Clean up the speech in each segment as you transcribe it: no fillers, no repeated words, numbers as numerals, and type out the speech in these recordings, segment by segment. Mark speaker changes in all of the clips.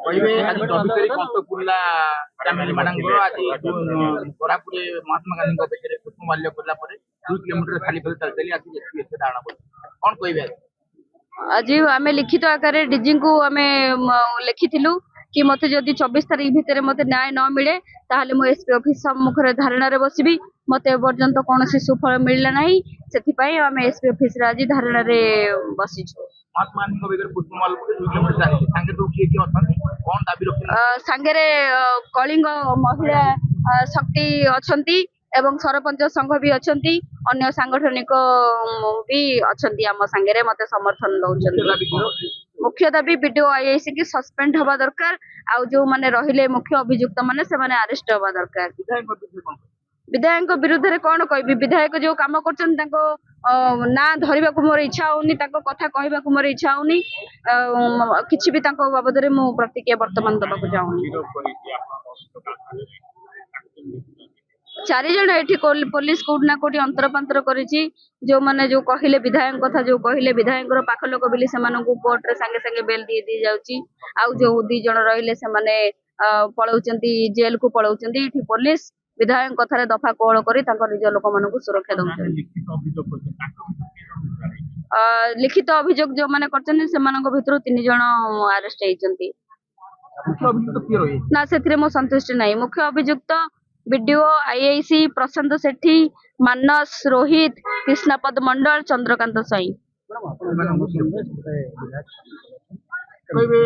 Speaker 1: କହିବେ ଆଜି 24 ତାରିଖ କଣ୍ଟକପୁଲା ଫ୍ୟାମିଲି ମାନଙ୍କର ଆଜି କୋରାପୁଟ ମହାତ୍ମା ଗାନ୍ଧୀଙ୍କ ଅପେକ୍ଷାରେ ପୁଷ୍ପମାଲ୍ୟ କଲା ପରେ 2 କିଲୋମିଟର ଖାଲି ପଦେ ଚାଲି ଚାଲି ଆସି ଏତେ ଧାରଣା ପଡିଛି କଣ କହିବେ ଆଜି?
Speaker 2: আজি ଆମେ ଲିଖିତ ଆକାରରେ ଡିଜିଙ୍କୁ ଆମେ ଲେଖିଥିଲୁ कि मते जदि 24 तारीख भितर मते न्याय न मिले ताहले मो एसपी ऑफिस सम्मुखरे धारणा रे बसिबी मते पर्यंत कोनोसी सुफल मिलला नाही सेथि पई आमे एसपी ऑफिस रे आज धारणा रे बसिछु।
Speaker 1: महात्मा गांधी को बेगर पुष्पमाल को 2 किलोमीटर चाली संगे तो किए अछंती कोन दाबी रखिन
Speaker 2: संगे कलिंग महिला शक्ति अछंती एवं सरपंच संघ भी अछंती अन्य सांगठनिक भी अछंती आम संगे मते समर्थन दउछंती। मुख्य दाबी बीडीओ आईआईसी की सस्पेंड हवा दरकार आ जो माने रहिले मुख्य अभियुक्त माने से माने अरेस्ट हवा दरकार। विधायक विरुद्ध रे कोन कहबी विधायक जो काम करछन ताको ना धरिबा को मोर इच्छा होनी ताको कथा कहबा को मोर इच्छा होनी किछि भी ताको बाबद रे मो प्रतिक्रिया वर्तमान दबा को चाहूनी। 4 जण एठी पुलिस कोठना कोठी अंतरपंतर करिछि जो माने जो कहिले विधायक कथा जो कहिले विधायक रो पाख लोक बिली से मानकु कोर्ट रे संगे संगे बेल दी जाउची आ जो 2 जण रहिले से माने पळौचंती जेल को पळौचंती एठी पुलिस विधायक कथा रे दफा कोळ करी ताको निज लोक मानकु सुरक्षा दउछन। लिखित अभियोग जो माने करछन से मानक भितरु 3 जण अरेस्ट हेचंती। ना सेथिरे मो संतुष्ट नाही। मुख्य अभियुक्त बीडीओ आईआईसी प्रशांत सेठी मानस रोहित कृष्णपद मंडल चंद्रकांत साई
Speaker 1: कहबे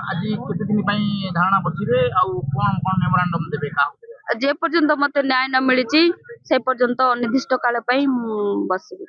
Speaker 1: आज केते दिन पई धारणा बसिबे आ कोन कोन मेमोरेंडम देबे का
Speaker 2: जे पर्यंत मते न्याय न मिलिची से पर्यंत अनिर्दिष्ट काल पई बसिबे।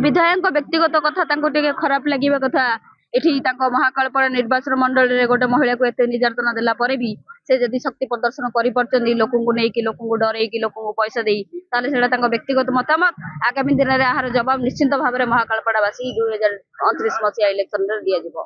Speaker 2: विधायक व्यक्तिगत कथा तांको टिके खराब लागिबा कथा एठी तांको महाकालपड़ा निर्वाचन मंडल रे गोटे महिला को एते निर्यातना देला परे भी से जदि शक्ति प्रदर्शन करि परचंदी लोकंगु नै कि लोकंगु डरै कि लोकंगु पैसा देई ताले सेडा तांको व्यक्तिगत मतामत आगामी दिन रे आहार जवाब निश्चित भाबरे महाकालपड़ा वासी 2029 मसिया इलेक्शन रे दिया जिवो।